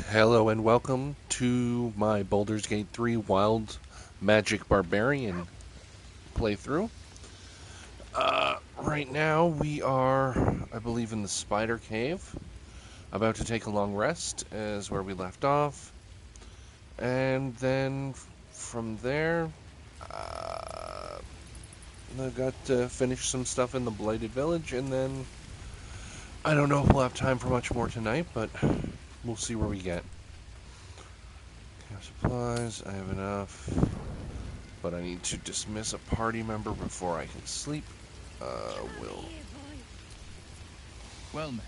Hello and welcome to my Baldur's Gate 3 Wild Magic Barbarian playthrough. Right now we are, I believe, in the Spider Cave, about to take a long rest as where we left off. And then from there, I've got to finish some stuff in the Blighted Village, and then I don't know if we'll have time for much more tonight, but we'll see where we get. Supplies, I have enough, but I need to dismiss a party member before I can sleep. Will. Well met.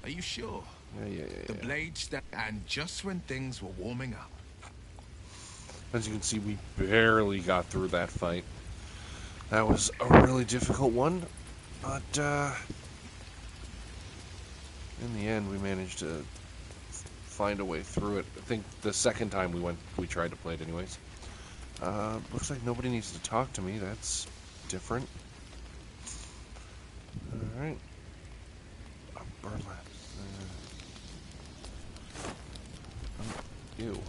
Are you sure? Yeah. The blade and just when things were warming up. As you can see, we barely got through that fight. That was a really difficult one, but in the end, we managed to find a way through it. I think the second time we tried to play it anyways. Looks like nobody needs to talk to me. That's different. Alright. Burlap. Ew.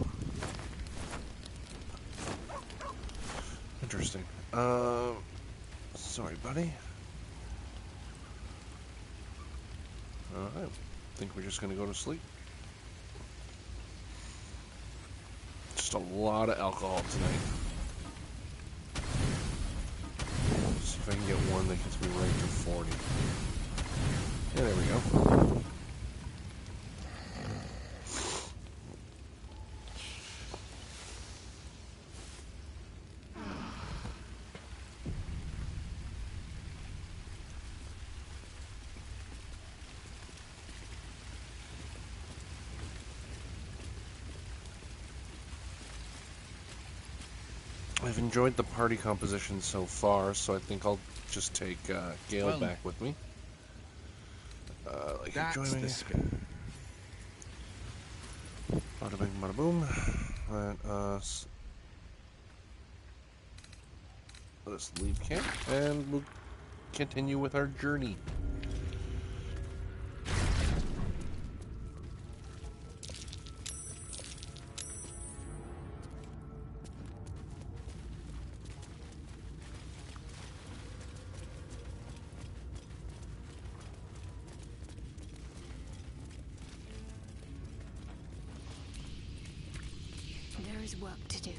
Interesting. Sorry, buddy. Alright. Think we're just gonna go to sleep. Just a lot of alcohol tonight. See if I can get one that gets me right to 40. Yeah, there we go. I've enjoyed the party composition so far, so I think I'll just take Gale back with me. That's the spin. Bada bing, bada boom. Let us leave camp, and we'll continue with our journey. There is work to do.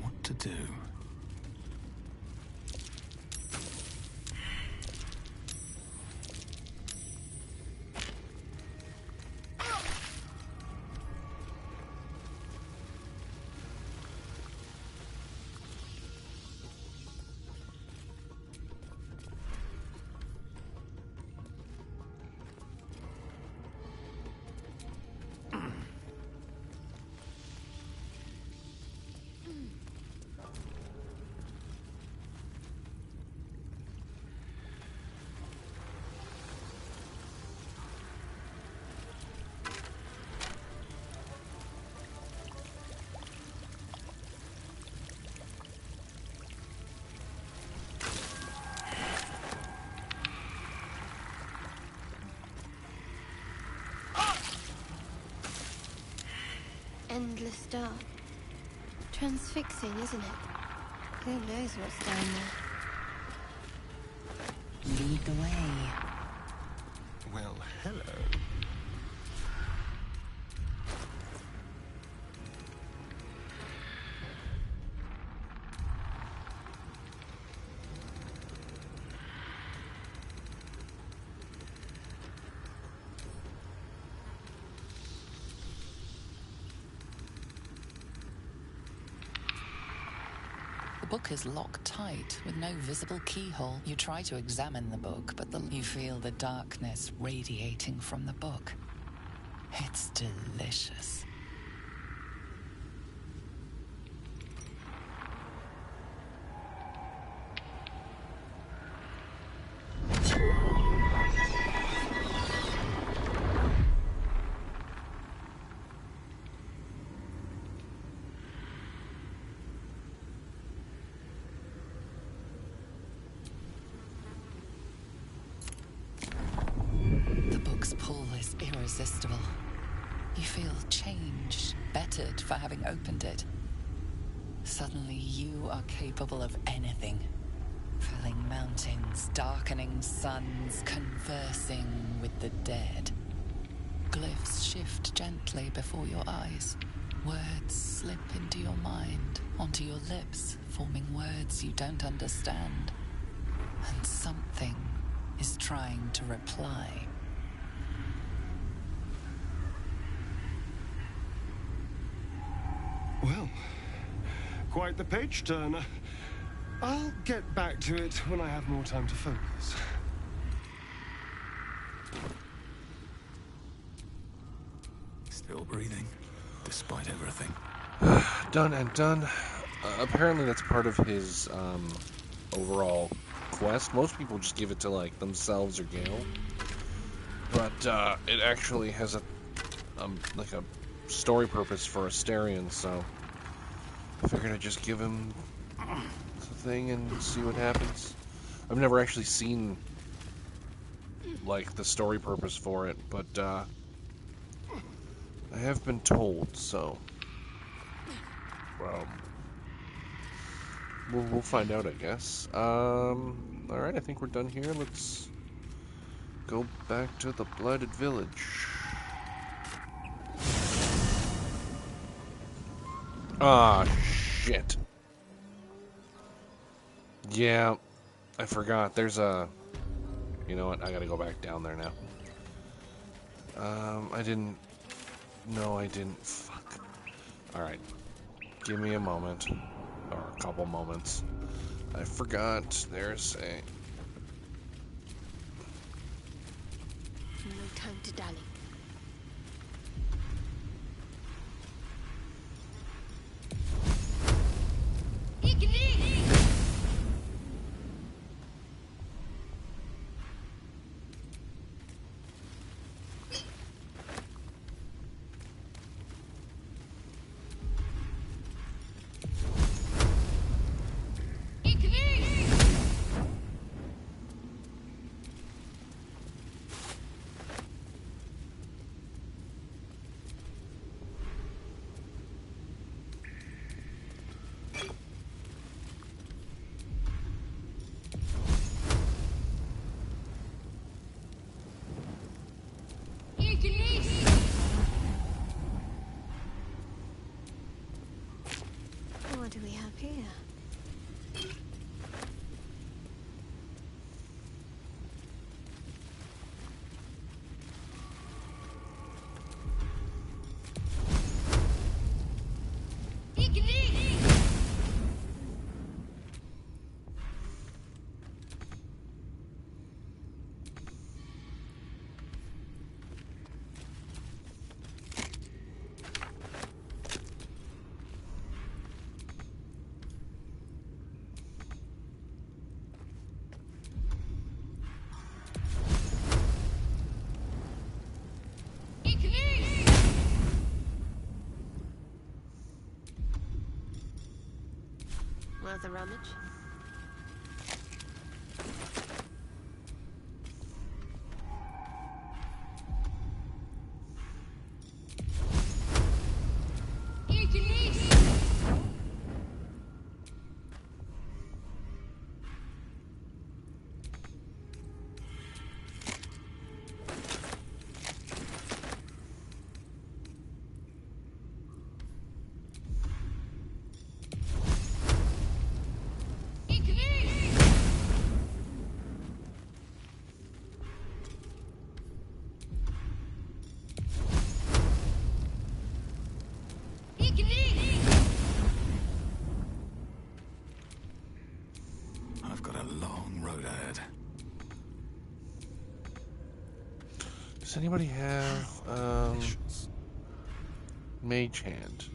What to do? Endless dark. Transfixing, isn't it? Who knows what's down there? Lead the way. Well, hello. The book is locked tight, with no visible keyhole. You try to examine the book, but you feel the darkness radiating from the book. It's delicious. The book's pull is irresistible. You feel changed, bettered for having opened it. Suddenly you are capable of anything. Felling mountains, darkening suns, conversing with the dead. Glyphs shift gently before your eyes. Words slip into your mind, onto your lips, forming words you don't understand. And something is trying to reply. Well, quite the page turner. I'll get back to it when I have more time to focus. Still breathing, despite everything. Done and done. Apparently that's part of his overall quest. Most people just give it to like themselves or Gale, but it actually has a like a story purpose for Asterion. So I figured I'd just give him the thing and see what happens. I've never actually seen like the story purpose for it, but I have been told, so we'll find out, I guess. Alright, I think we're done here. Let's go back to the Blighted Village. Ah, shit. Yeah, I forgot. There's a... You know what? I gotta go back down there now. I didn't... No, I didn't. Fuck. Alright. Give me a moment. Or a couple moments. I forgot. There's a... No time to dally. Does anybody have Delicious. Mage Hand?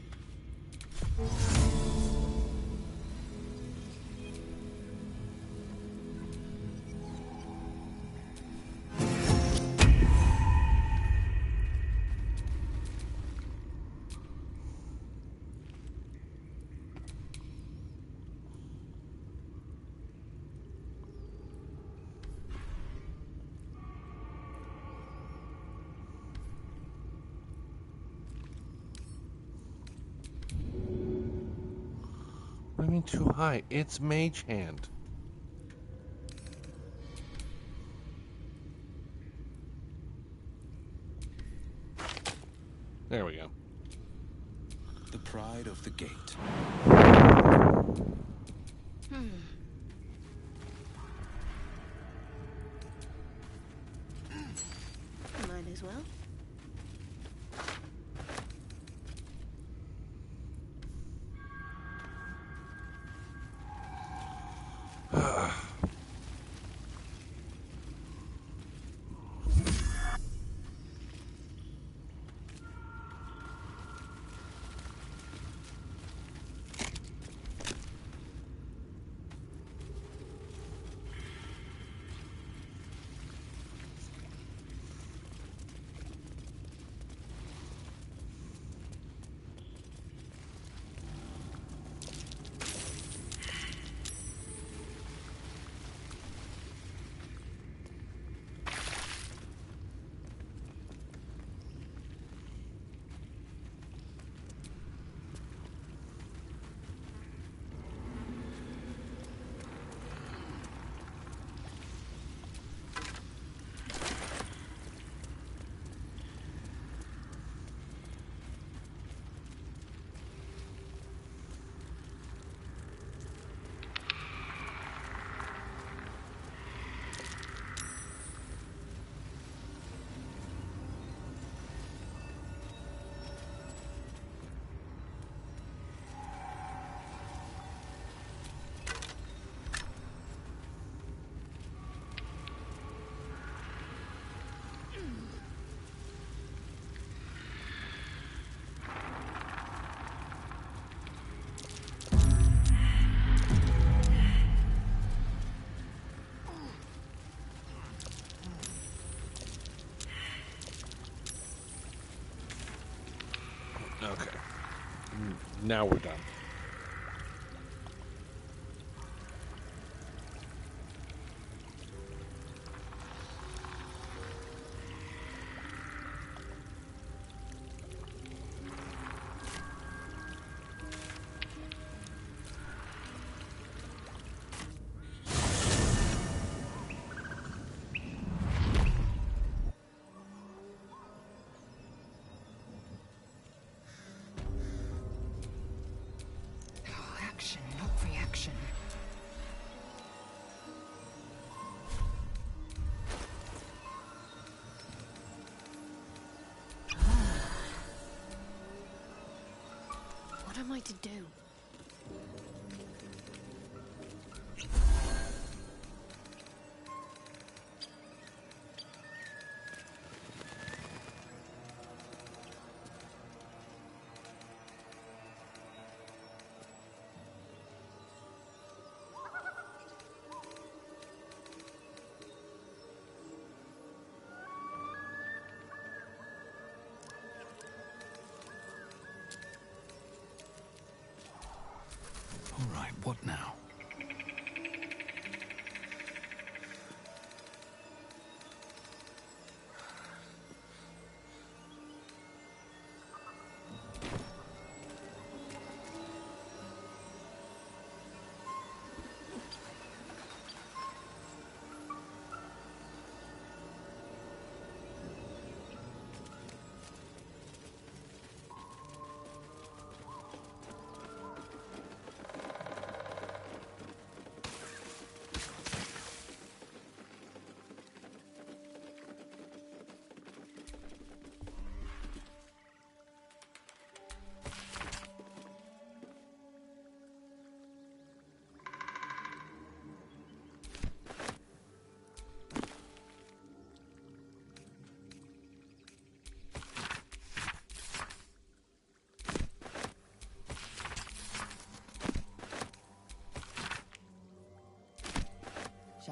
What do you mean too high? It's Mage Hand. There we go. The pride of the gate. Might as well. Okay. Now we're done. Action, not reaction. What am I to do? All right, what now?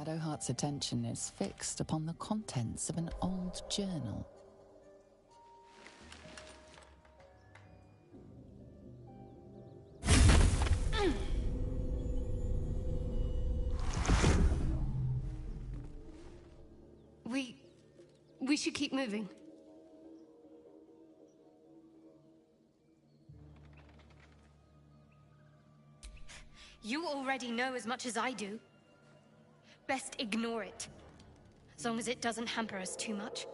Shadowheart's attention is fixed upon the contents of an old journal. We should keep moving. You already know as much as I do. Best ignore it. As long as it doesn't hamper us too much.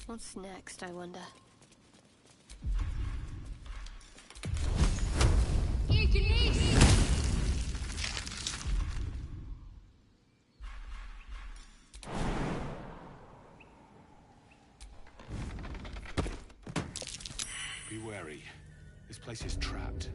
What's next, I wonder? Be wary. This place is trapped.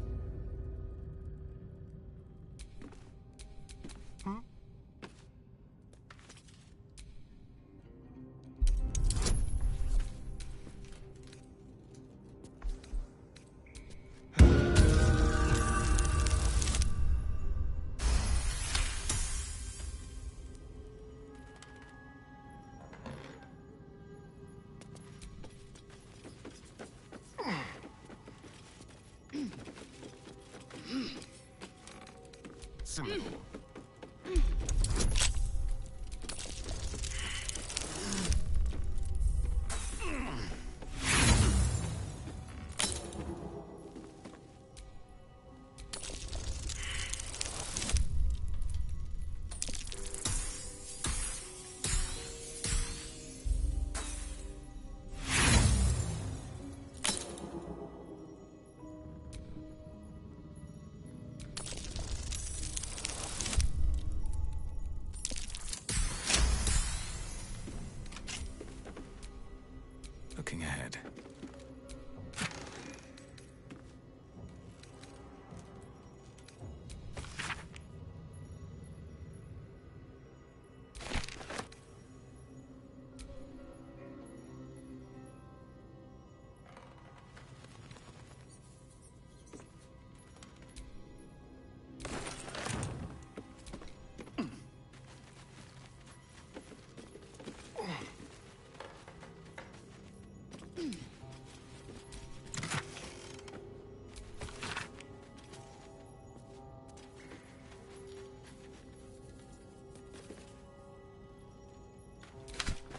Looking ahead.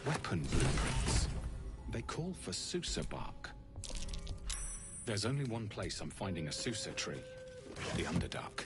Weapon blueprints. They call for Susa bark. There's only one place I'm finding a Susa tree. The Underdark.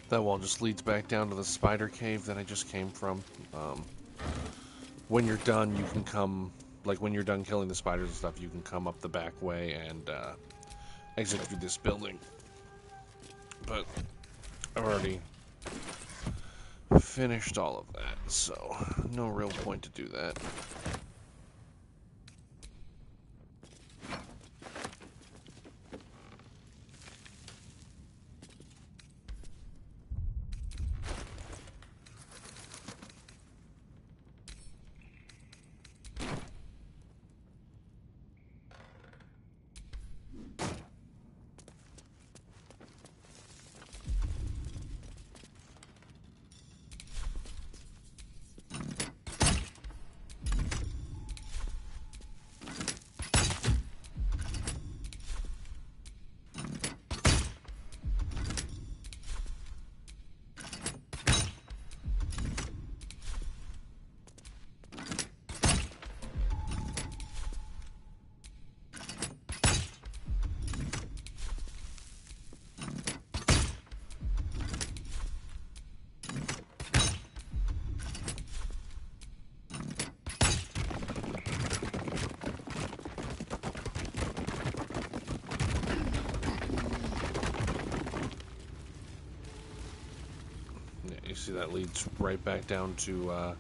That wall just leads back down to the spider cave that I just came from. When you're done, you can come, like when you're done killing the spiders and stuff, you can come up the back way and exit through this building. But I've already finished all of that, so no real point to do that. You see that leads right back down to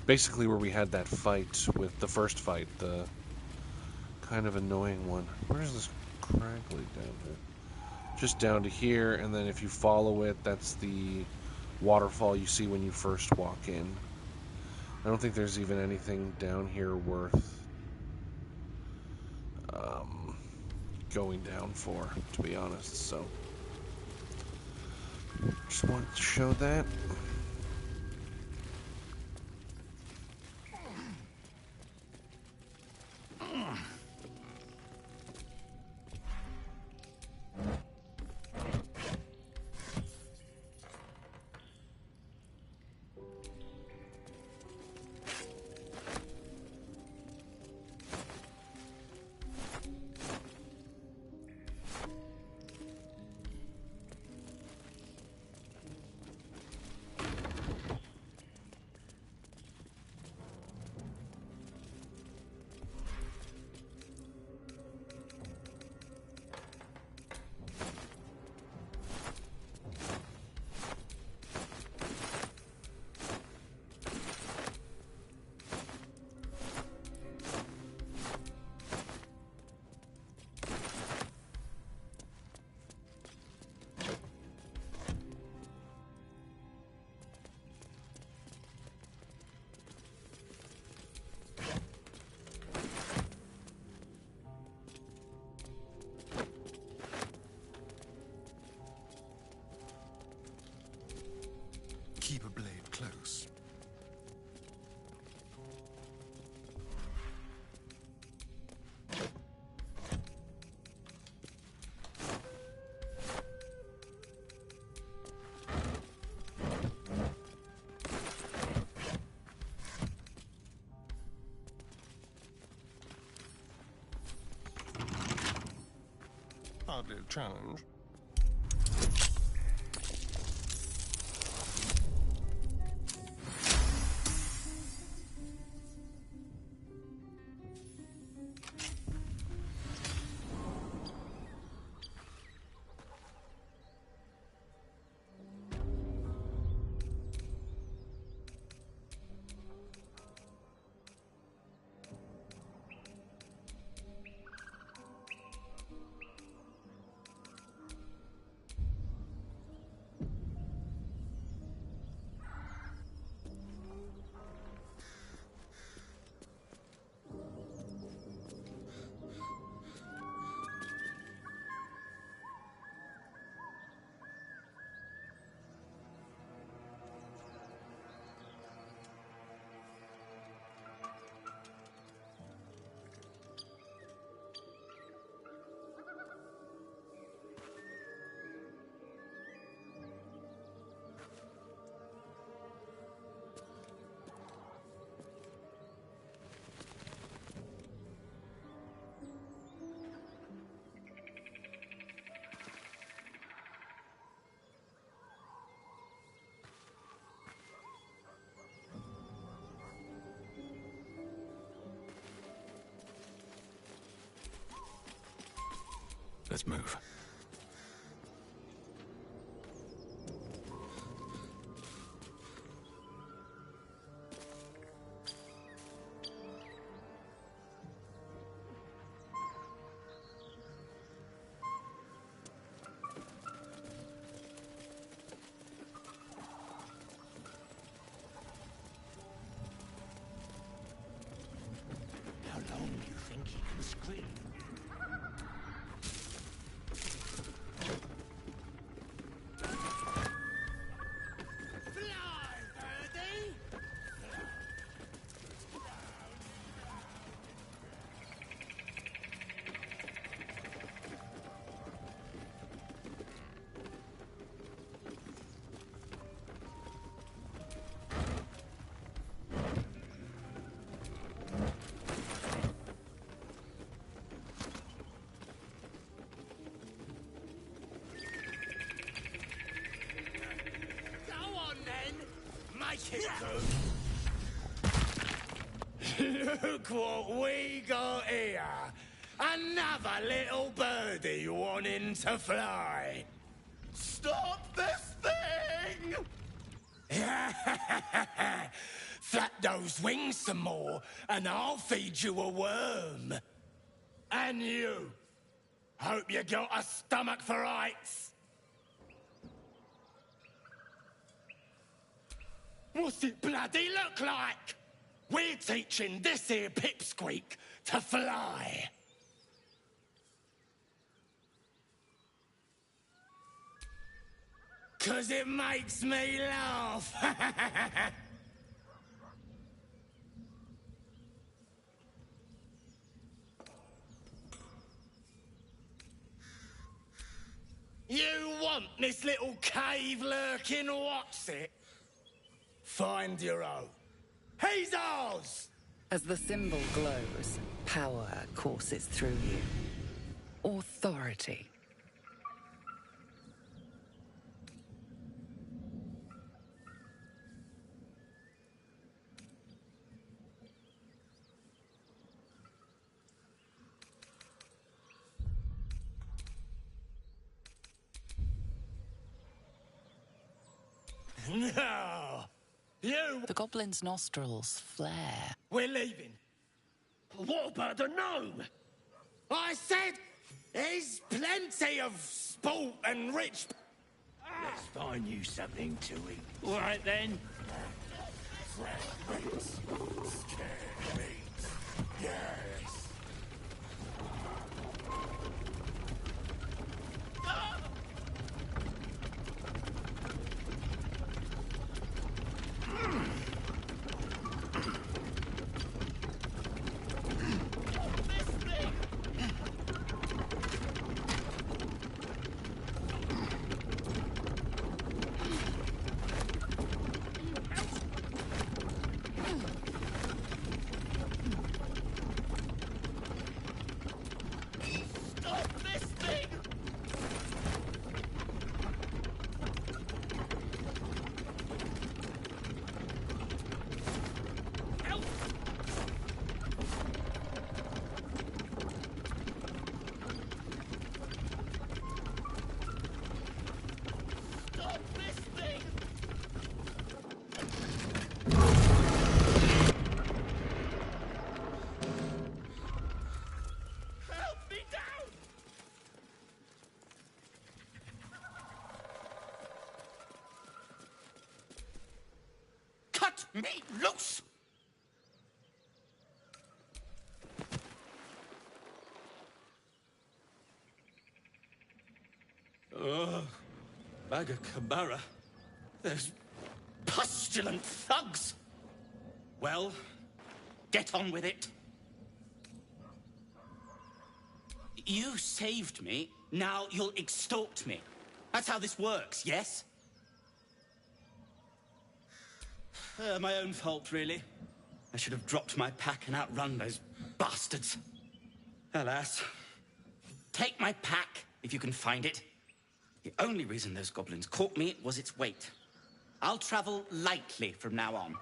basically where we had that fight with the first fight, the kind of annoying one. Where's this crack lead down to? Just down to here, and then if you follow it, that's the waterfall you see when you first walk in. I don't think there's even anything down here worth going down for, to be honest, so just wanted to show that. Keep a blade close. Hardly a challenge. Let's move. How long do you think he can scream? Fly, birdie! Go on then! Make it good! Look what we got here! Another little birdie wanting to fly! Stop this thing! Flap those wings some more, and I'll feed you a worm. And you! Hope you got a stomach for heights! What's it bloody look like? We're teaching this here pipsqueak to fly. Cause it makes me laugh. You want this little cave lurking what's it? Find your own. He's ours! As the symbol glows, power courses through you. Authority. No! You... The goblin's nostrils flare. We're leaving. What about the gnome? I said there's plenty of sport and rich... Let's find you something to eat. All right, then. Fresh meat. Scared meat. Yes. Me loose! Bagakabara. There's pustulant thugs. Well, get on with it. You saved me. Now you'll extort me. That's how this works, yes? My own fault, really. I should have dropped my pack and outrun those bastards. Alas. Take my pack, if you can find it. The only reason those goblins caught me was its weight. I'll travel lightly from now on.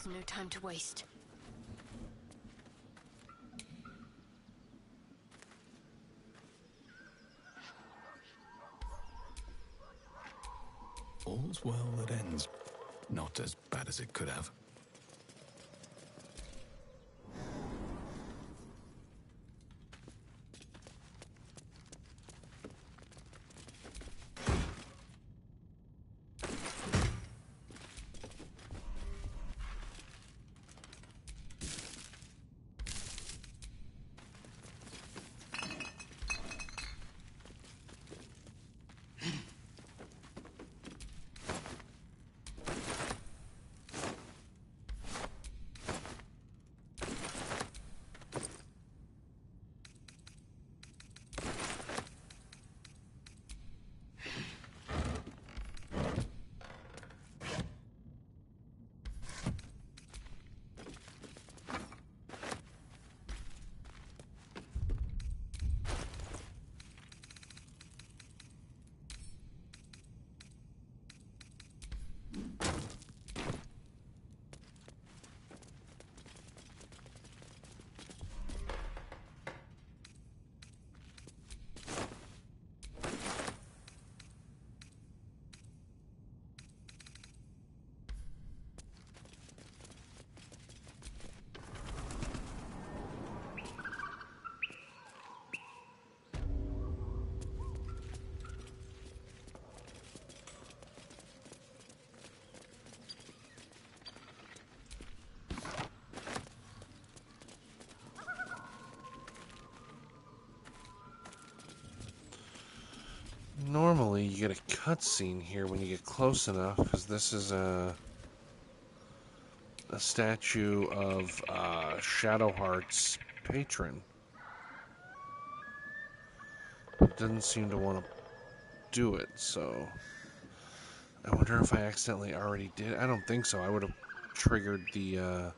Now's no time to waste. All's well that ends. Not as bad as it could have. Normally, you get a cutscene here when you get close enough, because this is a statue of Shadowheart's patron. It doesn't seem to want to do it, so I wonder if I accidentally already did. I don't think so. I would have triggered the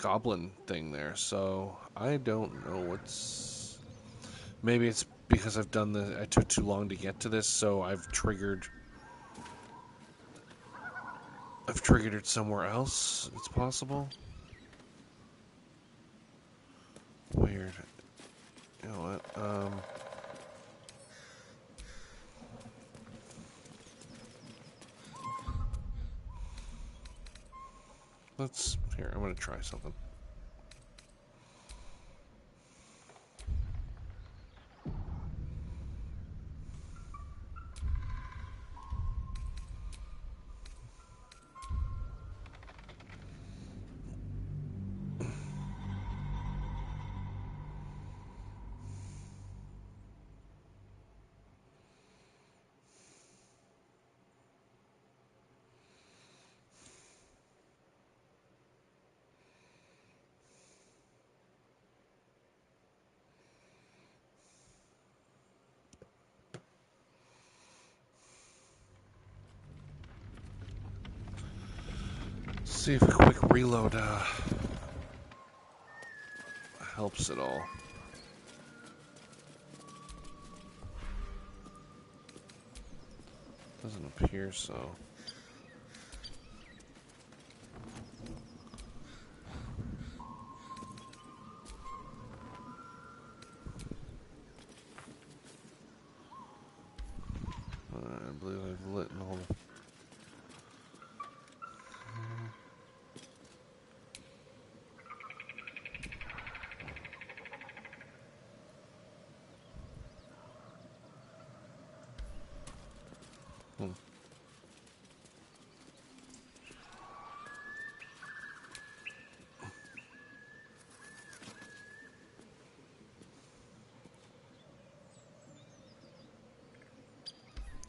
goblin thing there, so I don't know what's. Maybe it's because I've done I took too long to get to this, so I've triggered it somewhere else. It's possible. Weird. You know what? Here, I'm gonna try something. See if a quick reload helps at all. Doesn't appear so. I believe I've lit all the...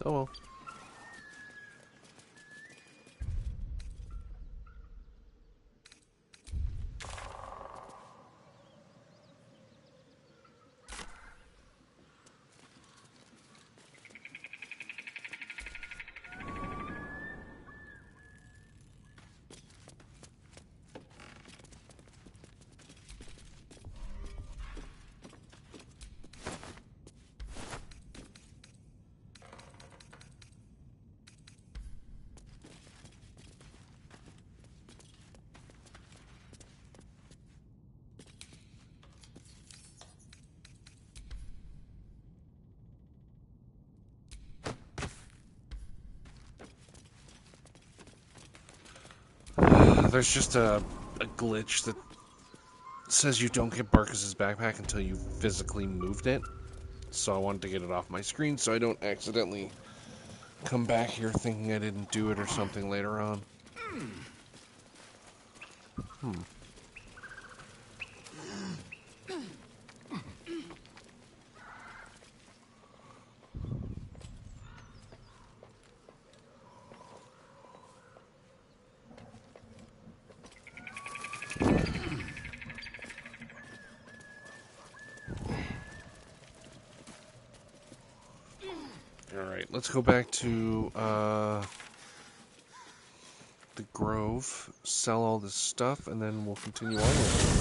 Oh well. there's just a glitch that says you don't get Barkus's backpack until you physically moved it. So I wanted to get it off my screen so I don't accidentally come back here thinking I didn't do it or something later on. Alright, let's go back to the Grove, sell all this stuff, and then we'll continue on with it.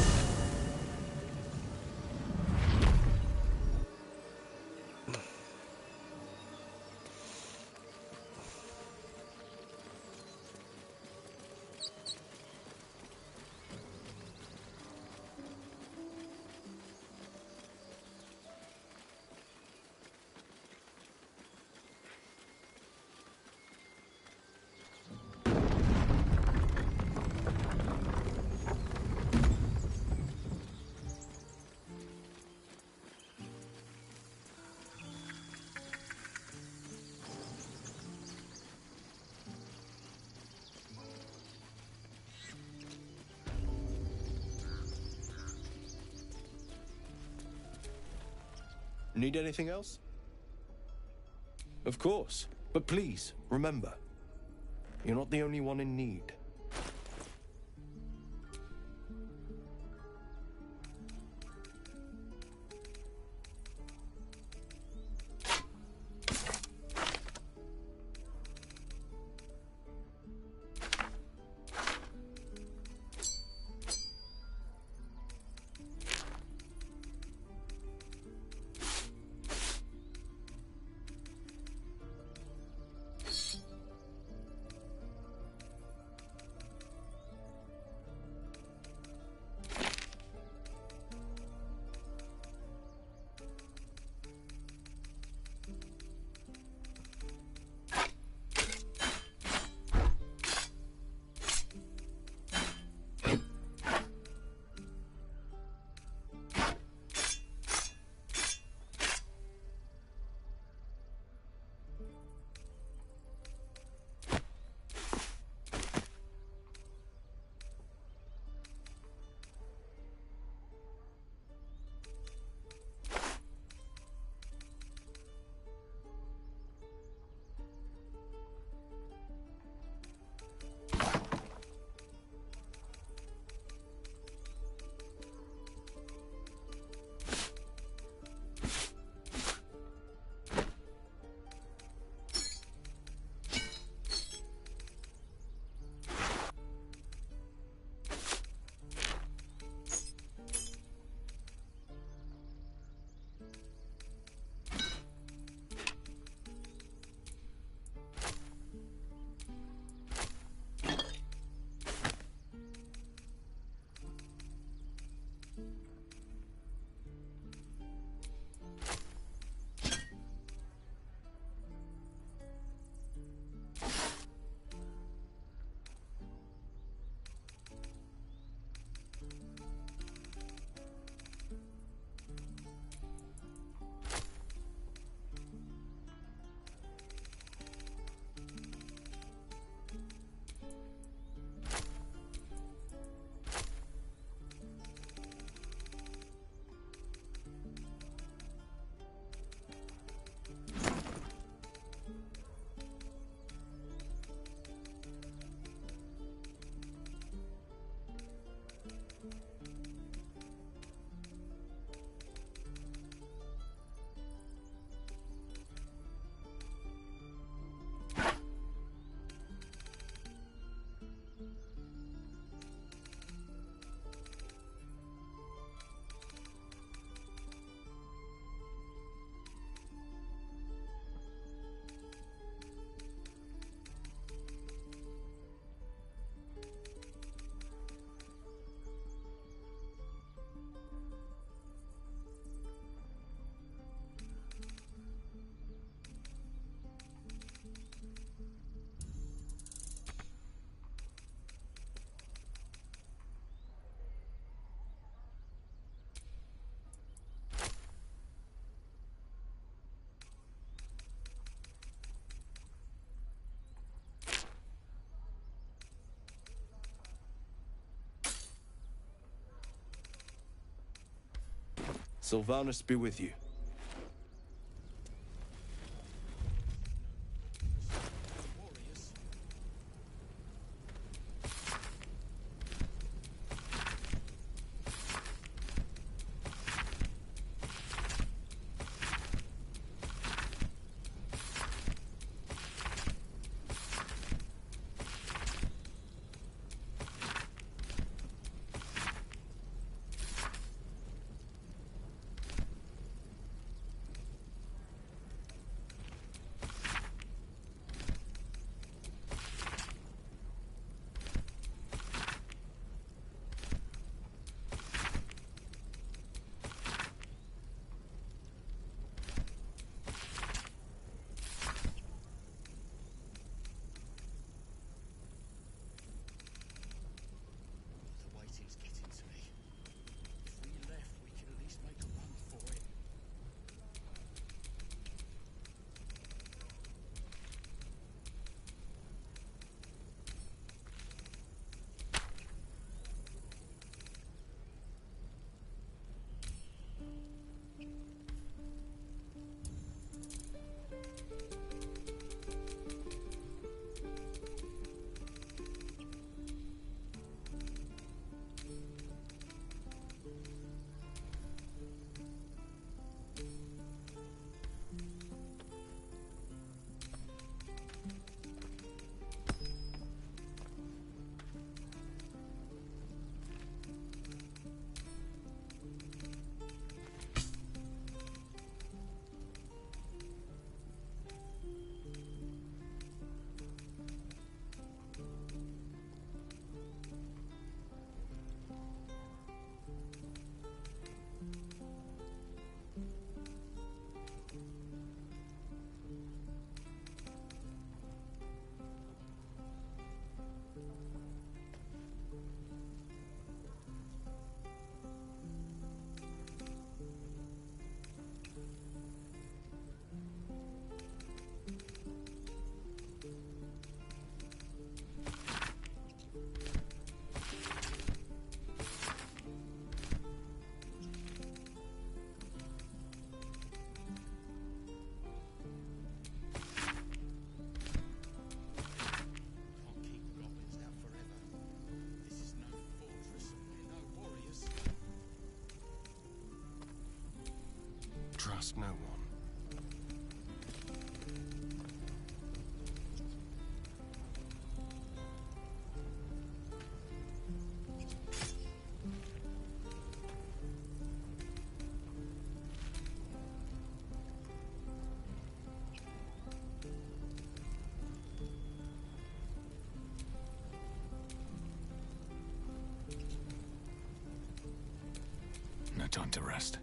Need anything else? Of course. But please, remember, you're not the only one in need. Sylvanus be with you. Trust no one. No time to rest.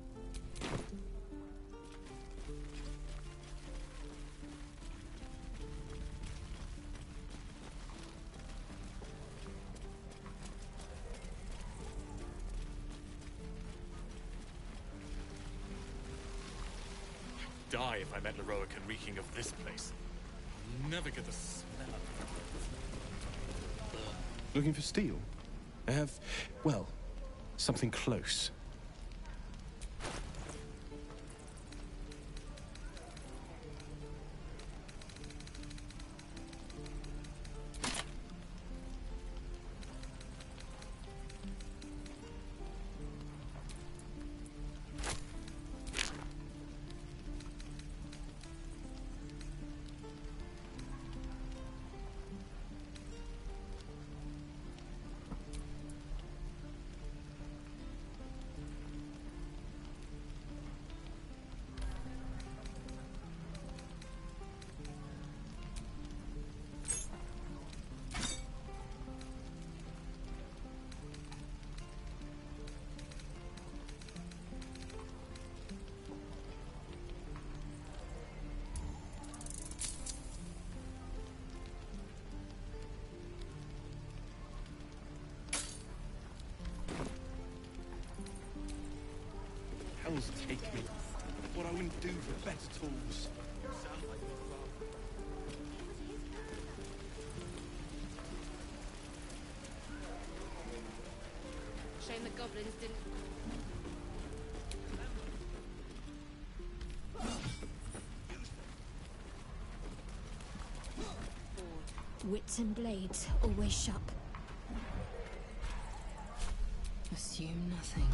Die if I met Leroic and reeking of this place. I'll never get the smell of it. Looking for steel? I have, well, something close. Hell's take me. What I wouldn't do for better tools. Shame the goblins didn't. wits and blades always sharp. Assume nothing.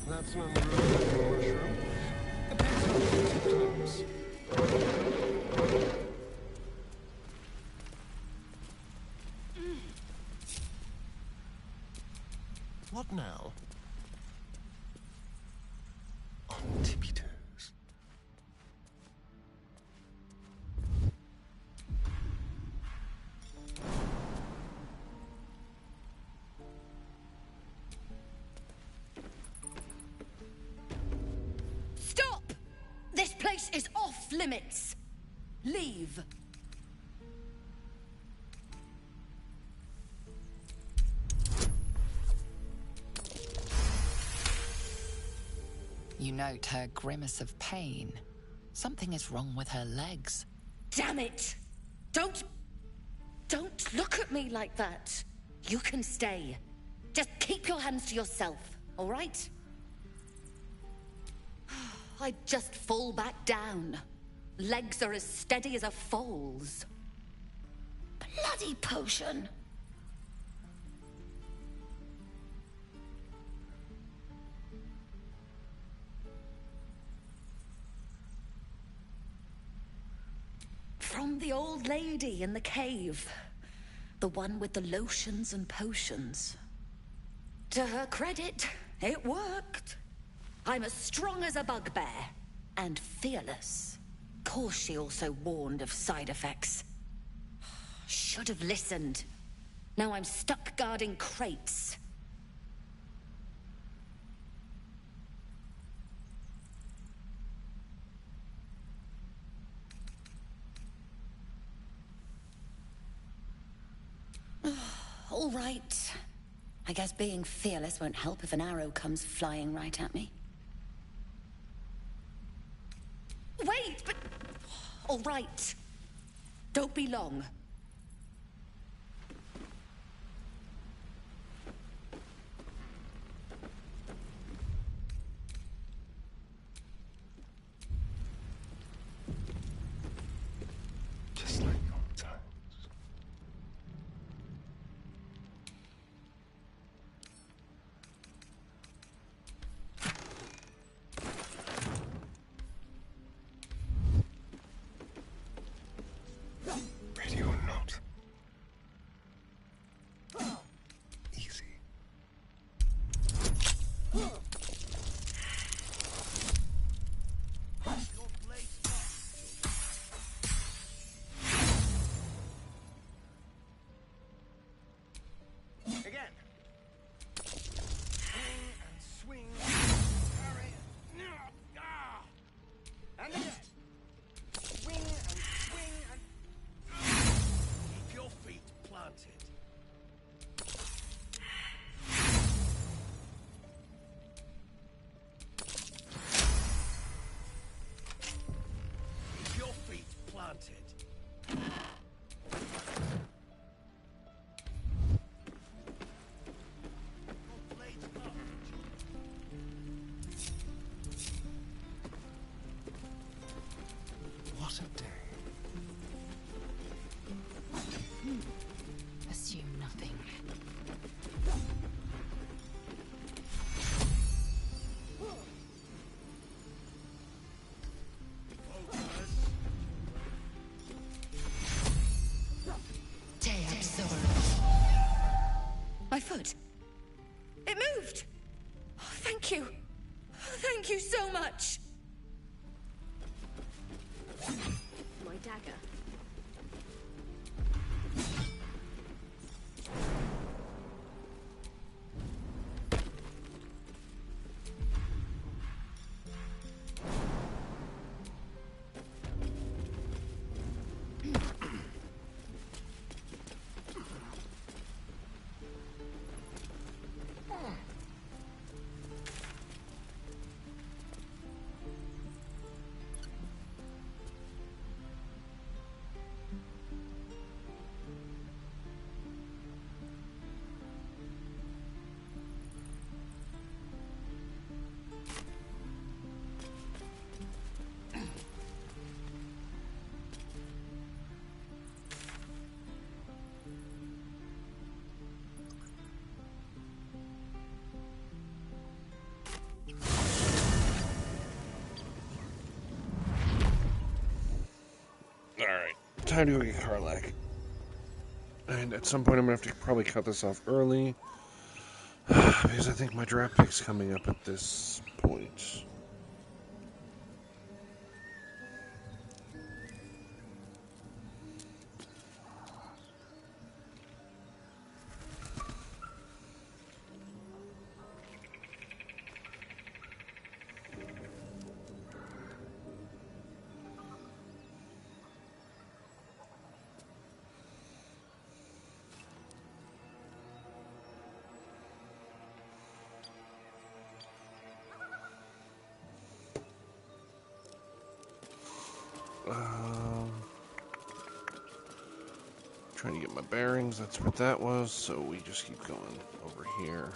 That's an unruly mushroom. Appears on native terms. What now? On tippy toes. Stop! This place is off limits. Leave. You note her grimace of pain. Something is wrong with her legs. Damn it! Don't look at me like that. You can stay. Just keep your hands to yourself, all right? I just fall back down. Legs are as steady as a foal's. Bloody potion. From the old lady in the cave. The one with the lotions and potions. To her credit, it worked. I'm as strong as a bugbear. And fearless. Course she also warned of side effects. Should have listened. Now I'm stuck guarding crates. All right. I guess being fearless won't help if an arrow comes flying right at me. Wait, but... All right. Don't be long. Just like old times. Ready or not. Easy. Again. Swing and swing. Parry. Ah. And again. Swing and swing and... Keep your feet planted. Keep your feet planted. Blades up. What a day. Assume nothing. My foot. It moved. Oh, thank you. Thank you so much. My dagger. time to go get Karlak. And at some point I'm going to have to probably cut this off early. Because I think my draft pick's coming up at this point. Trying to get my bearings, that's what that was, so we just keep going over here.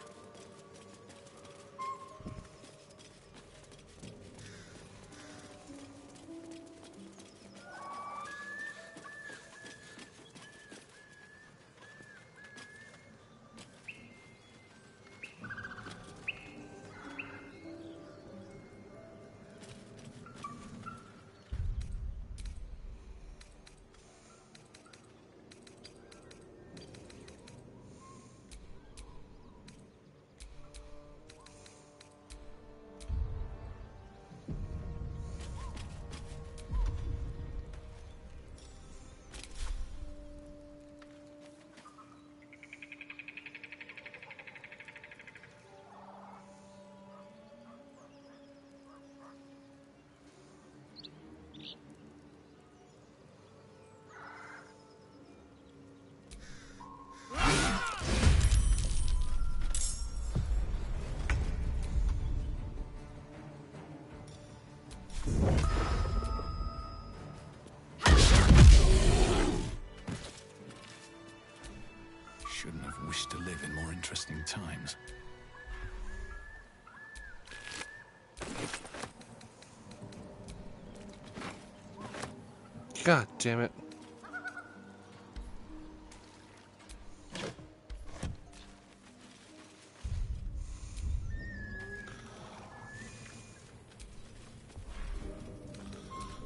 Shouldn't have wished to live in more interesting times. God damn it.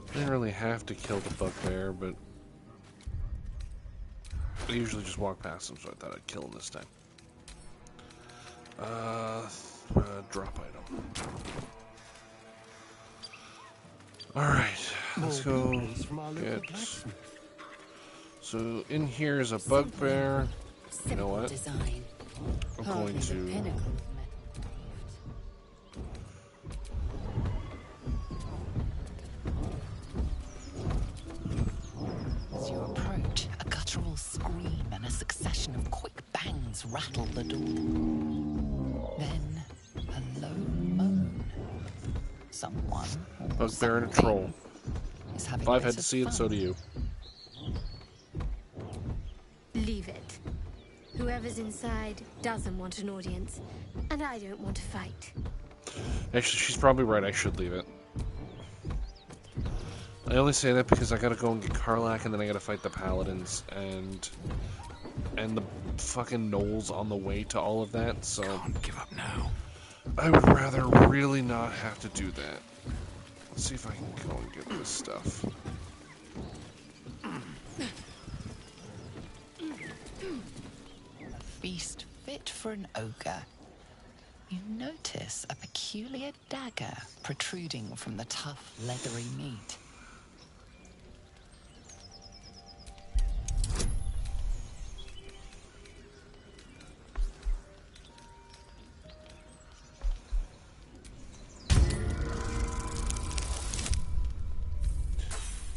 I didn't really have to kill the bugbear, but I usually just walk past him, so I thought I'd kill him this time. Drop item. Alright, let's go get... So, in here is a bugbear. You know what? I'm going to... As you approach, a guttural scream and a succession of quick bangs rattle the door. Then, a low moan. Someone, Bugbear and a troll. If I've had to see it, so do you. Leave it. Whoever's inside doesn't want an audience, and I don't want to fight. Actually, she's probably right. I should leave it. I only say that because I gotta go and get Karlak, and then I gotta fight the paladins, and the fucking gnolls on the way to all of that, so... Can't give up now. I would rather really not have to do that. Let's see if I can go and get this stuff. A feast fit for an ogre. You notice a peculiar dagger protruding from the tough, leathery meat.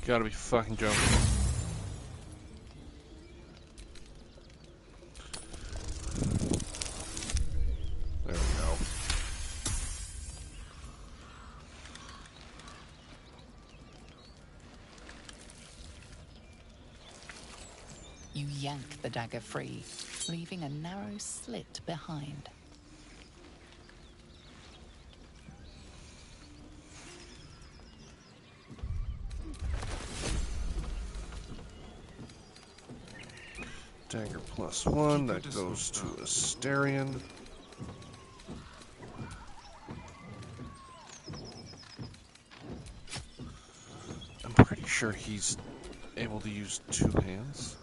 Gotta be fucking joking. There we go. You yank the dagger free, leaving a narrow slit behind. Dagger +1, that goes to Asterion. I'm pretty sure he's able to use two hands.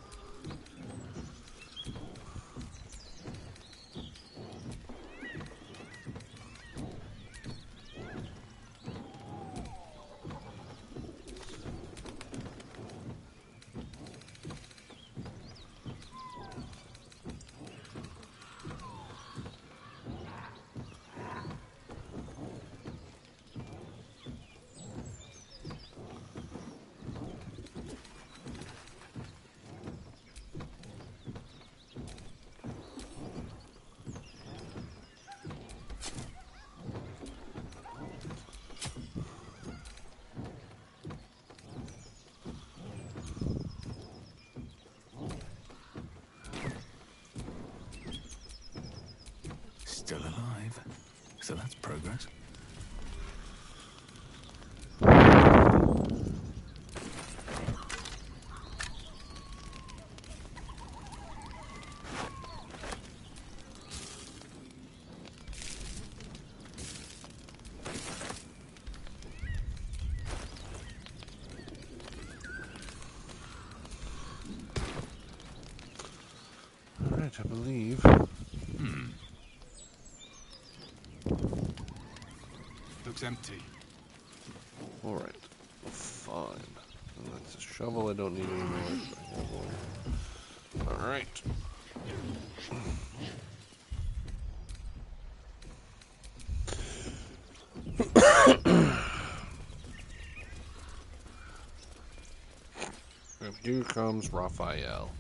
Still alive. So that's progress. Alright, I believe. Looks empty. Alright, fine. And that's a shovel I don't need anymore. Alright. And here comes Raphael.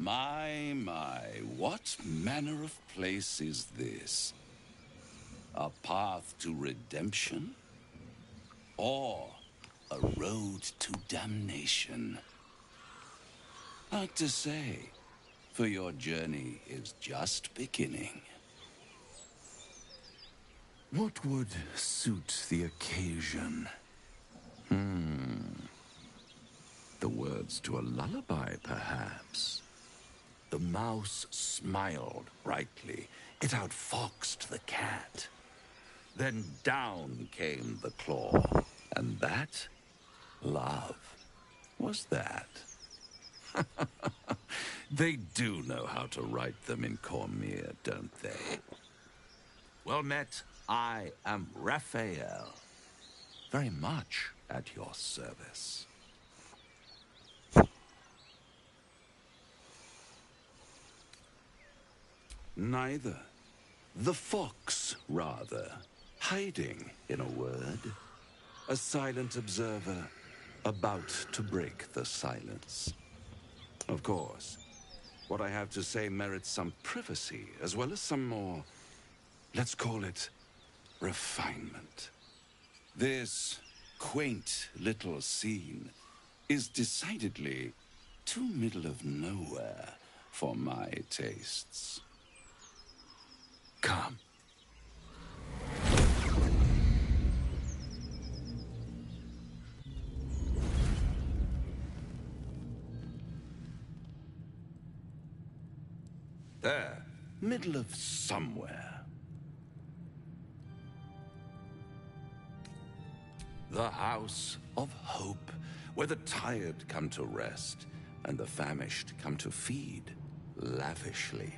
My, what manner of place is this? A path to redemption? Or a road to damnation? Hard to say, for your journey is just beginning. What would suit the occasion? The words to a lullaby, perhaps. The mouse smiled brightly. It outfoxed the cat. Then down came the claw. And that? Love. Was that? They do know how to write them in Cormier, don't they? Well met, I am Raphael. Very much at your service. Neither. The fox, rather. Hiding, in a word. A silent observer, about to break the silence. Of course, what I have to say merits some privacy, as well as some more, let's call it, refinement. This quaint little scene is decidedly too middle of nowhere for my tastes. Come. There, middle of somewhere. The House of Hope, where the tired come to rest and the famished come to feed lavishly.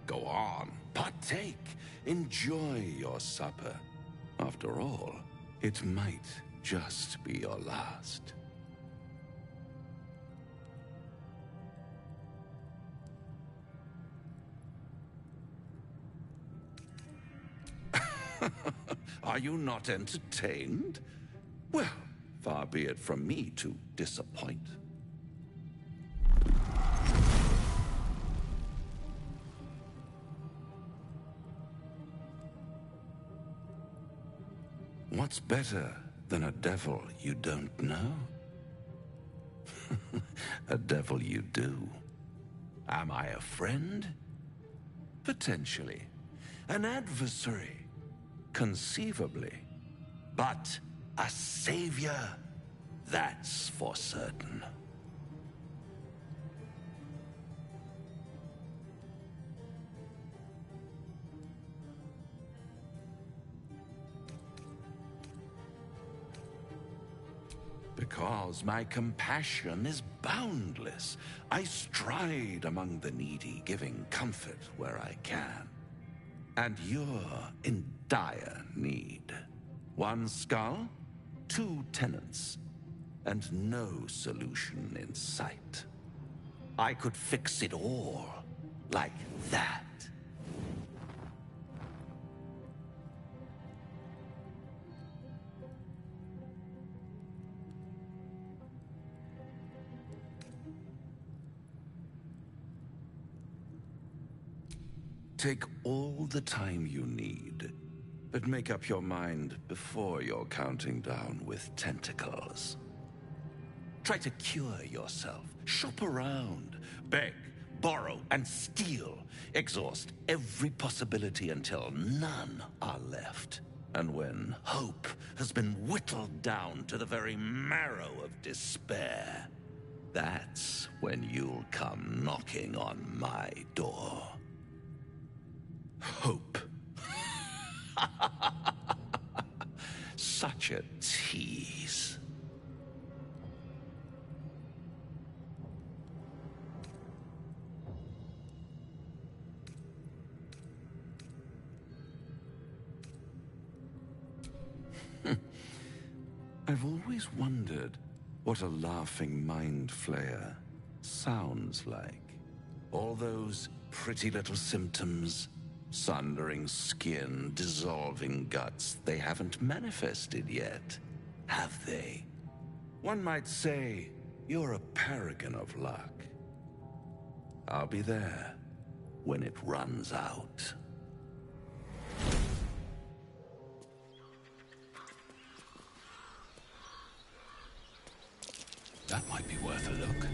Go on, partake, enjoy your supper. After all, it might just be your last. Are you not entertained? Well, far be it from me to disappoint. What's better than a devil you don't know? A devil you do. Am I a friend? Potentially. An adversary? Conceivably. But a savior? That's for certain. because my compassion is boundless. I stride among the needy, giving comfort where I can. And you're in dire need. One skull, 2 tenants, and no solution in sight. I could fix it all like that. Take all the time you need, but make up your mind before you're counting down with tentacles. Try to cure yourself. Shop around. Beg, borrow, and steal. Exhaust every possibility until none are left. And when hope has been whittled down to the very marrow of despair, that's when you'll come knocking on my door. Hope. Such a tease. I've always wondered what a laughing mind flayer sounds like. All those pretty little symptoms, sundering skin, dissolving guts, they haven't manifested yet, have they? One might say you're a paragon of luck. I'll be there when it runs out. That might be worth a look.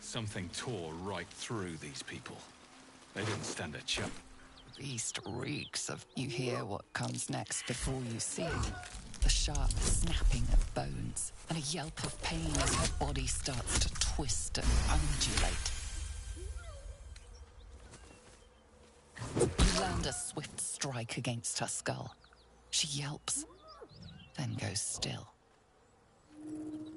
Something tore right through these people. They didn't stand a chance. Beast reeks of... You hear what comes next before you see. The sharp snapping of bones, and a yelp of pain as her body starts to twist and undulate. You land a swift strike against her skull. She yelps, then goes still.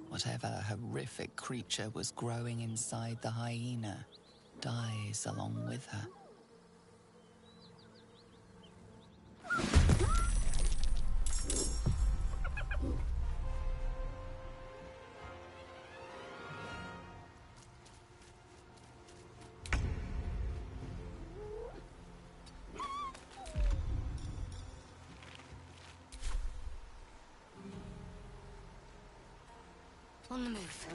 Whatever horrific creature was growing inside the hyena dies along with her. On the move.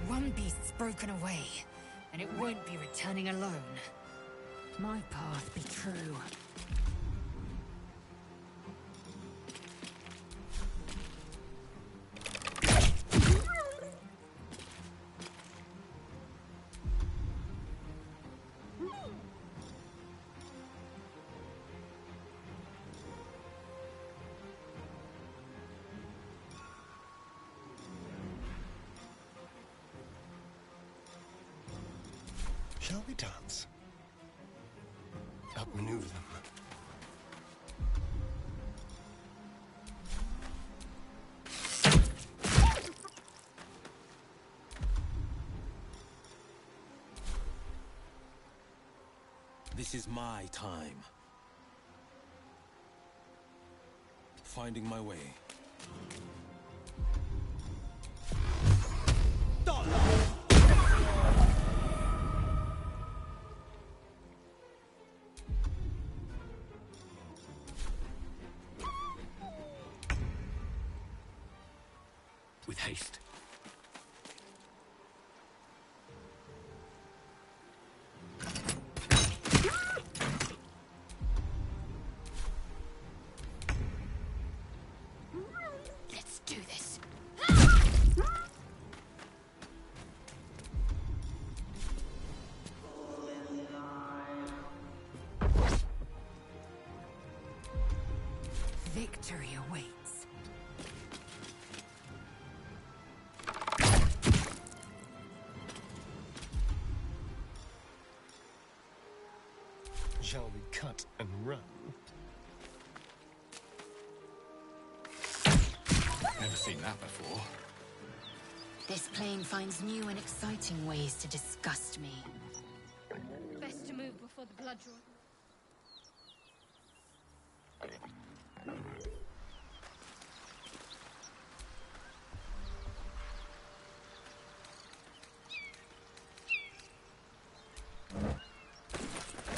One beast's broken away, and it won't be returning alone. My path be true. Shall we dance? Outmaneuver them. This is my time. Finding my way. With haste. Let's do this. Victory awaits. Shall we cut and run? Never seen that before. This plane finds new and exciting ways to disgust me. Best to move before the blood draw.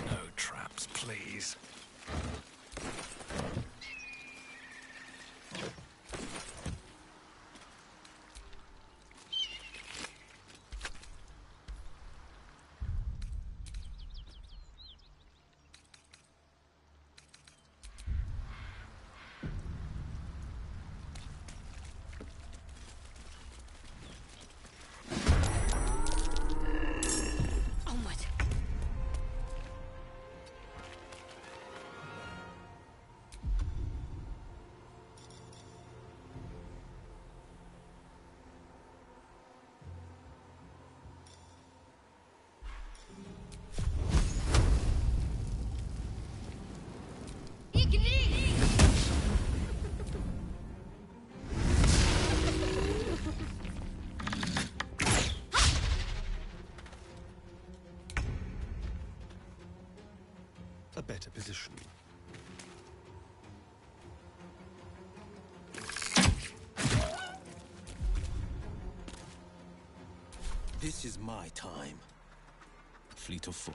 No traps, please. Onward. A better position. This is my time. Fleet of foot.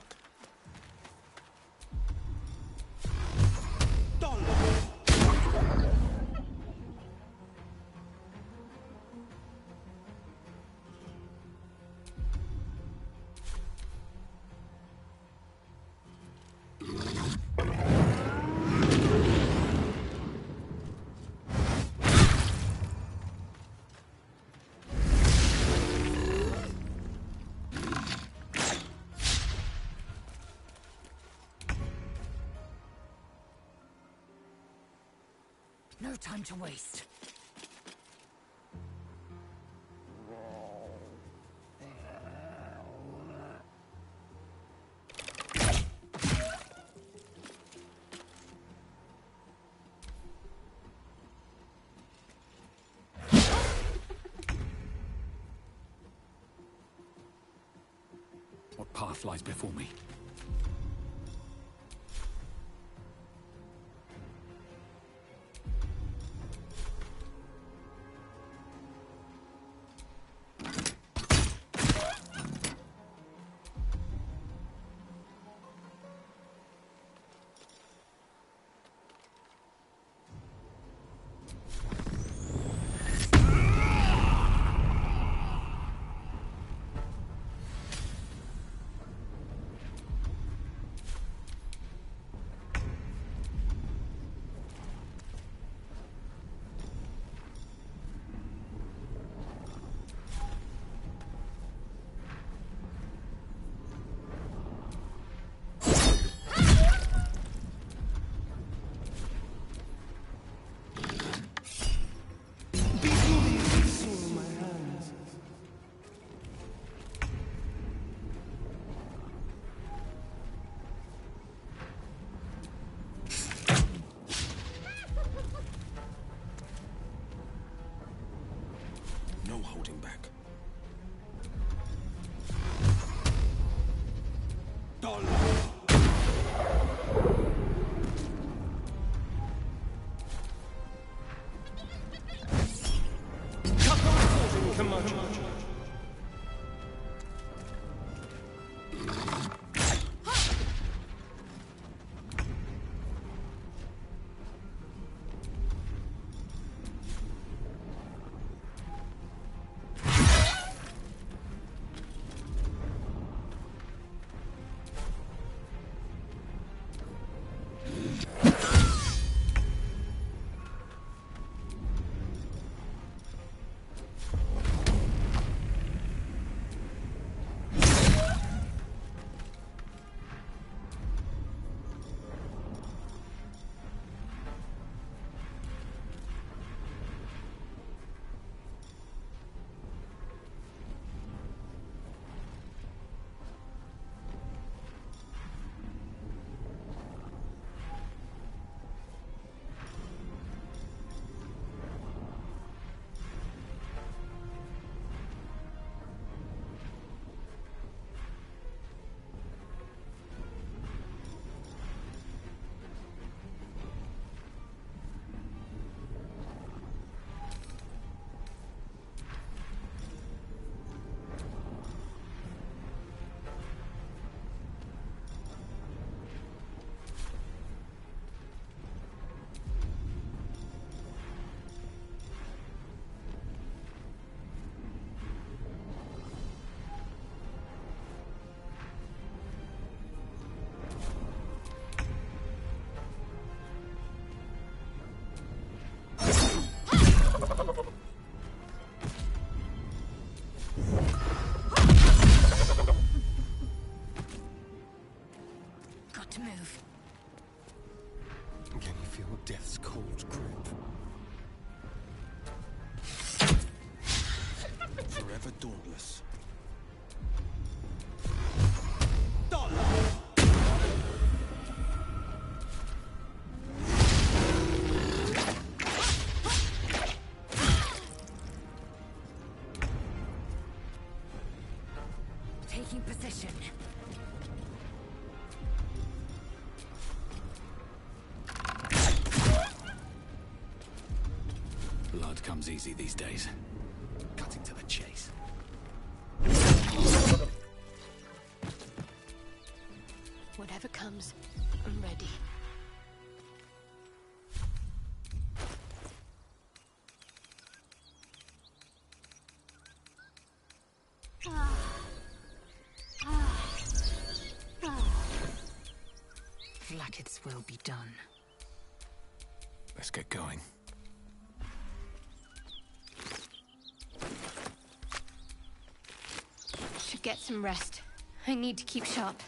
No time to waste. What path lies before me? death's cold grip. Forever dauntless. Taking position. Blood comes easy these days. Cutting to the chase. Whatever comes, I'm ready. Vlaakith's will be done. Let's get going. Should get some rest. I need to keep sharp.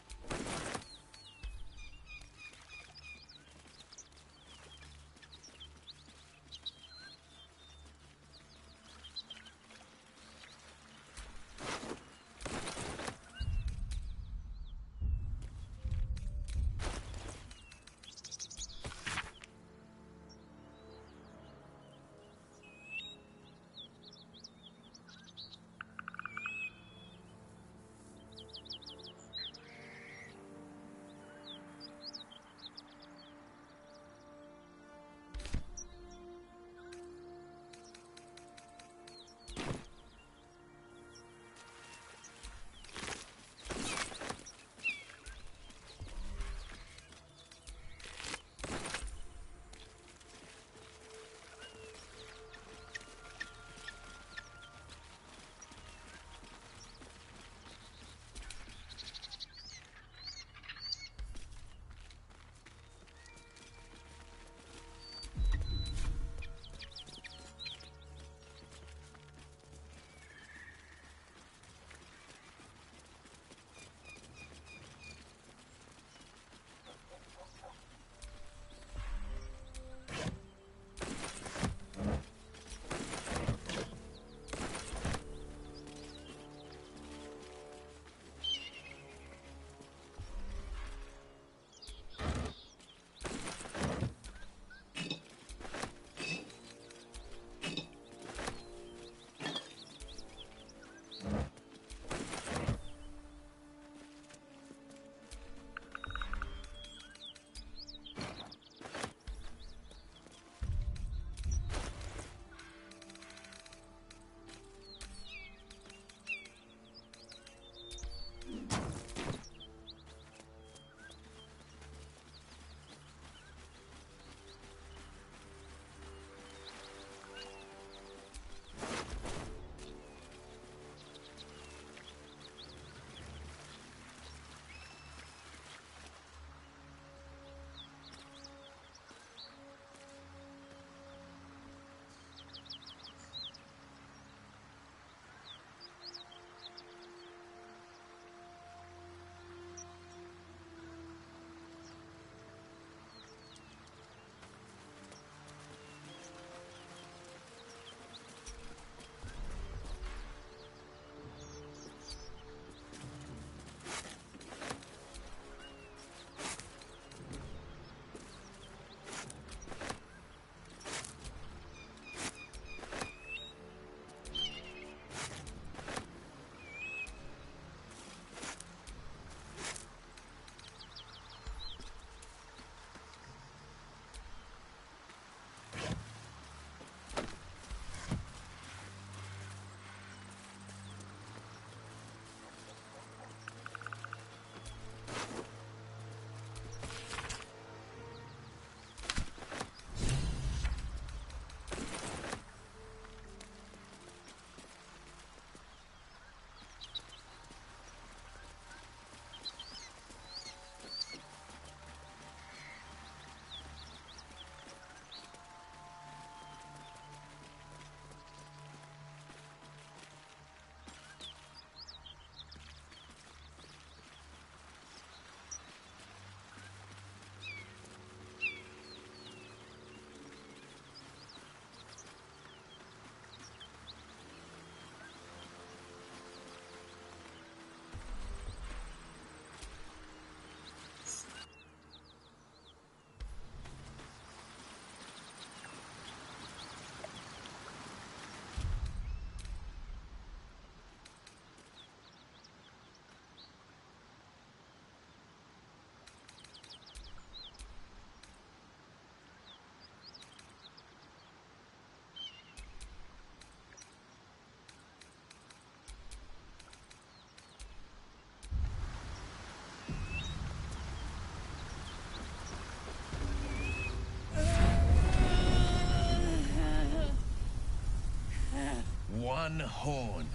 one horn.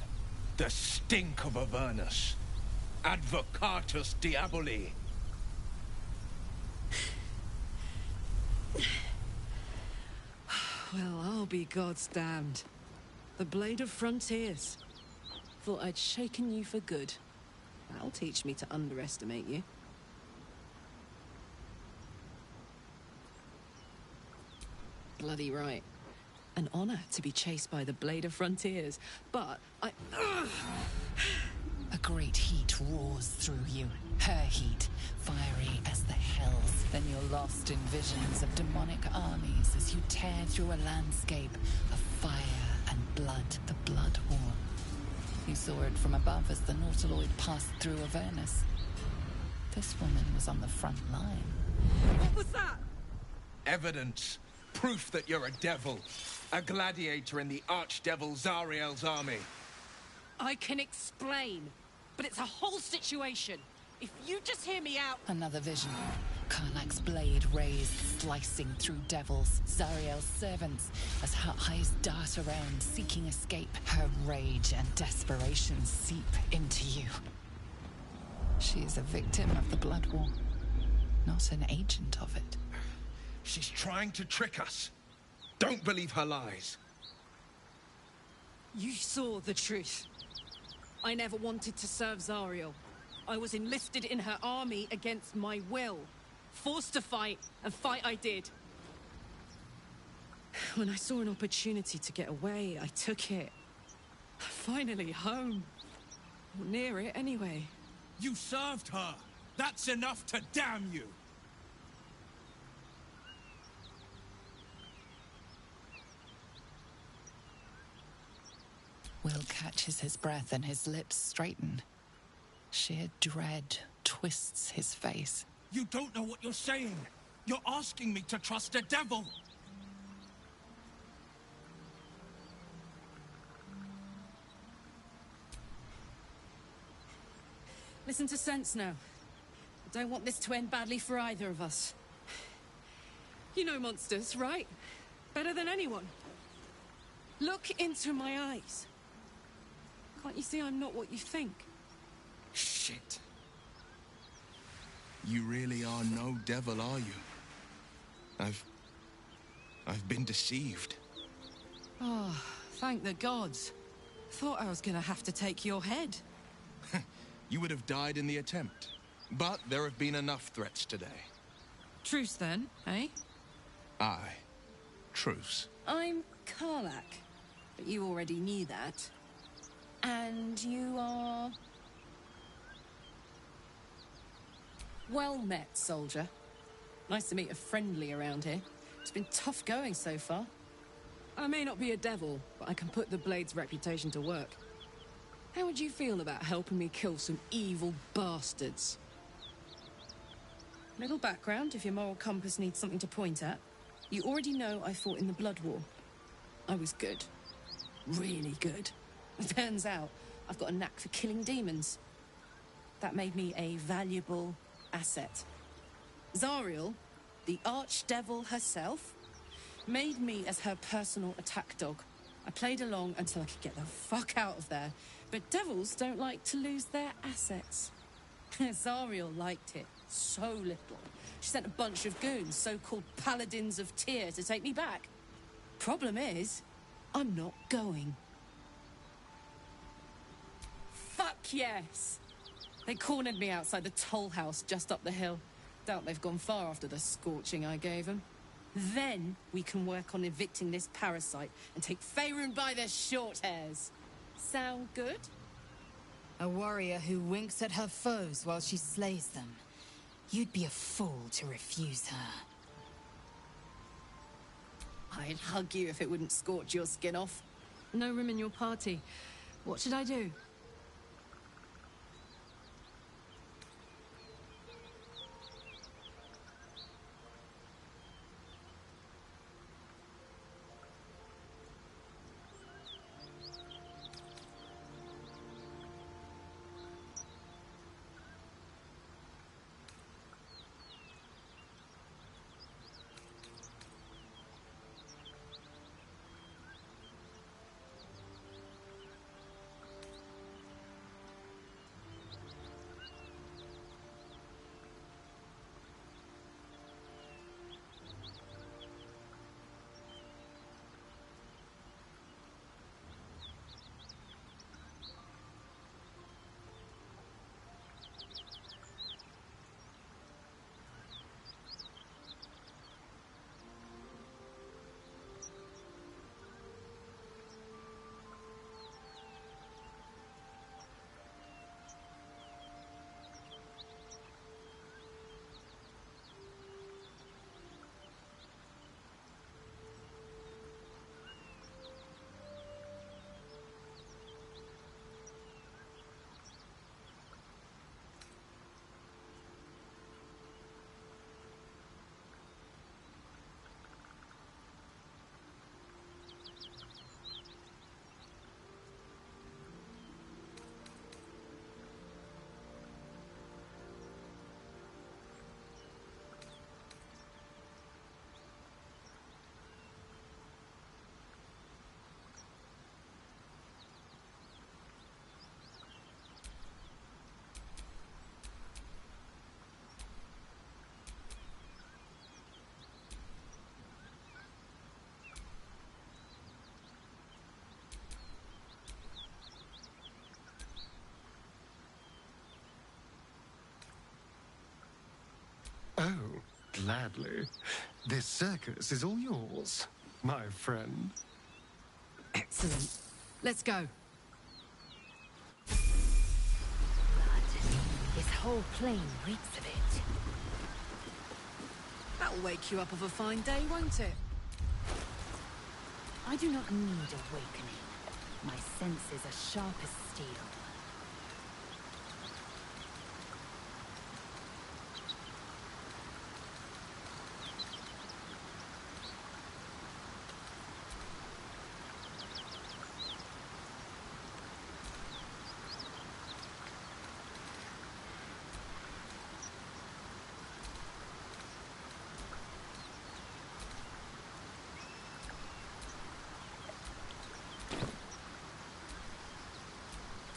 The stink of Avernus. Advocatus Diaboli. Well, I'll be God's damned. The Blade of Frontiers. Thought I'd shaken you for good. That'll teach me to underestimate you. Bloody right. An honor to be chased by the Blade of Frontiers, but I... A great heat roars through you. Her heat, fiery as the hells. Then you're lost in visions of demonic armies as you tear through a landscape of fire and blood, the Blood War. You saw it from above as the Nautiloid passed through Avernus. This woman was on the front line. What was that? Evidence. Proof that you're a devil. A gladiator in the archdevil Zariel's army. I can explain, but it's a whole situation. If you just hear me out... Another vision. Karlach's blade raised, slicing through devils, Zariel's servants, as her eyes dart around, seeking escape. Her rage and desperation seep into you. She is a victim of the Blood War, not an agent of it. She's trying to trick us. Don't believe her lies. You saw the truth. I never wanted to serve Zariel. I was enlisted in her army against my will. Forced to fight, and fight I did. When I saw an opportunity to get away, I took it. Finally home. Or near it, anyway. You served her. That's enough to damn you. Will catches his breath and his lips straighten. Sheer dread twists his face. You don't know what you're saying. You're asking me to trust a devil. Listen to sense now. I don't want this to end badly for either of us. You know monsters, right? Better than anyone. Look into my eyes. Can't you see I'm not what you think? Shit. You really are no devil, are you? I've been deceived. Oh, thank the gods. Thought I was gonna have to take your head. You would have died in the attempt. But there have been enough threats today. Truce then, eh? Aye. Truce. I'm Karlach, but you already knew that. And you are... Well met, soldier. Nice to meet a friendly around here. It's been tough going so far. I may not be a devil, but I can put the Blade's reputation to work. How would you feel about helping me kill some evil bastards? Little background, if your moral compass needs something to point at. You already know I fought in the Blood War. I was good. Really good. Turns out, I've got a knack for killing demons. That made me a valuable asset. Zariel, the archdevil herself, made me as her personal attack dog. I played along until I could get the fuck out of there. But devils don't like to lose their assets. Zariel liked it so little. She sent a bunch of goons, so-called paladins of Tyr, to take me back. Problem is, I'm not going. Fuck yes! They cornered me outside the toll house just up the hill. Doubt they've gone far after the scorching I gave them. Then we can work on evicting this parasite and take Faerun by the short hairs. Sound good? A warrior who winks at her foes while she slays them. You'd be a fool to refuse her. I'd hug you if it wouldn't scorch your skin off. No room in your party. What should I do? Gladly. This circus is all yours, my friend. Excellent. Let's go. This whole plain reeks of it. That'll wake you up of a fine day, won't it? I do not need awakening. My senses are sharp as steel.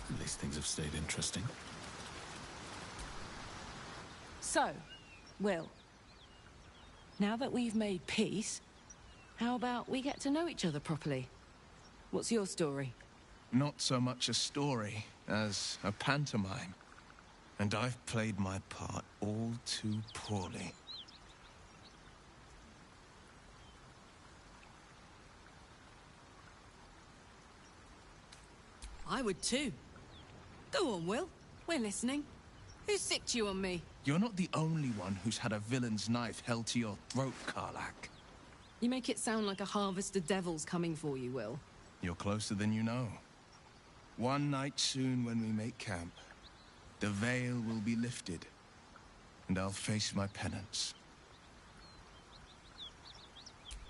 At least things have stayed interesting. So, Will, now that we've made peace, how about we get to know each other properly? What's your story? Not so much a story as a pantomime. And I've played my part all too poorly. I would too. Go on, Will. We're listening. Who sicked you on me? You're not the only one who's had a villain's knife held to your throat, Karlak. You make it sound like a harvest of devils coming for you, Will. You're closer than you know. One night soon when we make camp, the veil will be lifted, and I'll face my penance.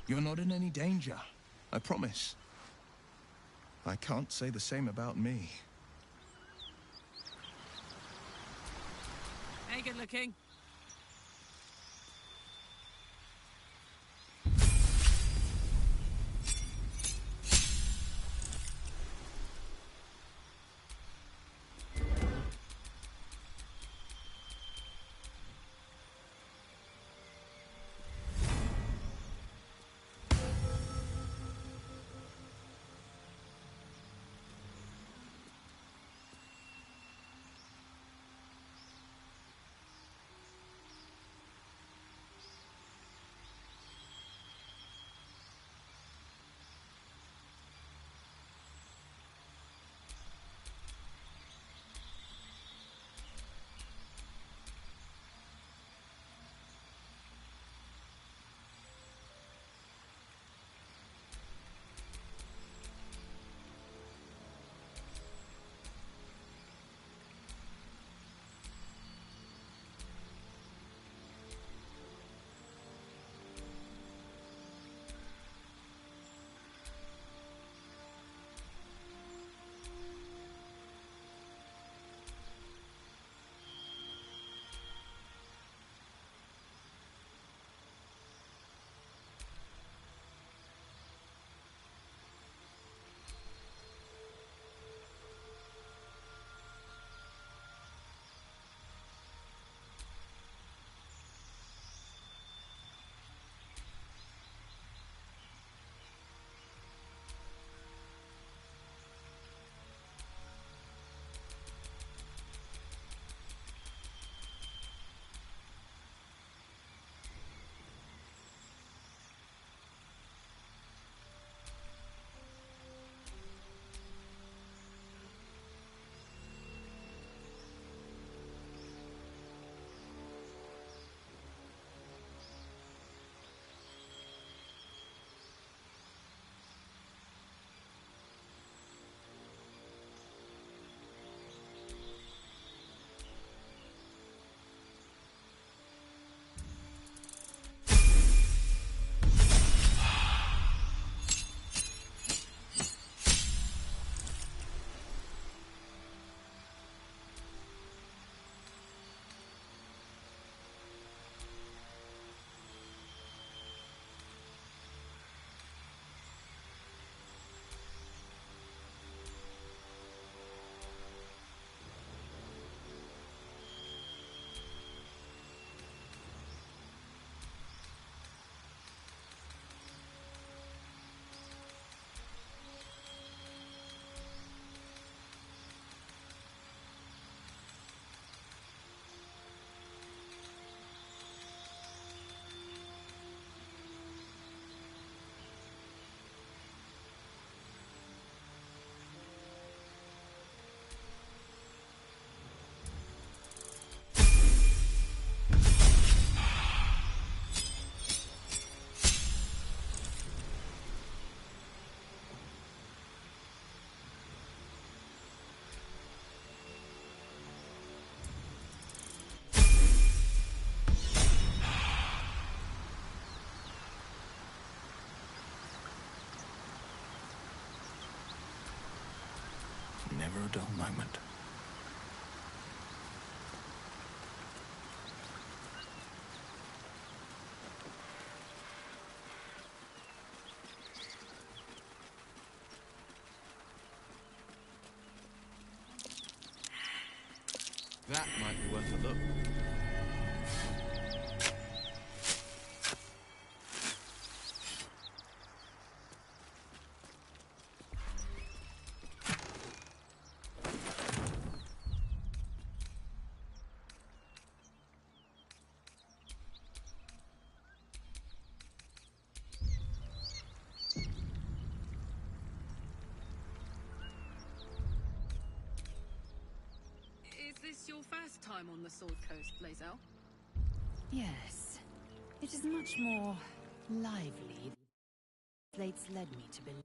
You're not in any danger, I promise. I can't say the same about me. Hey, good looking. never a dull moment. That might be worth a look. Is this your first time on the Sword Coast, Blazel? Yes. It is much more lively. Slates led me to believe.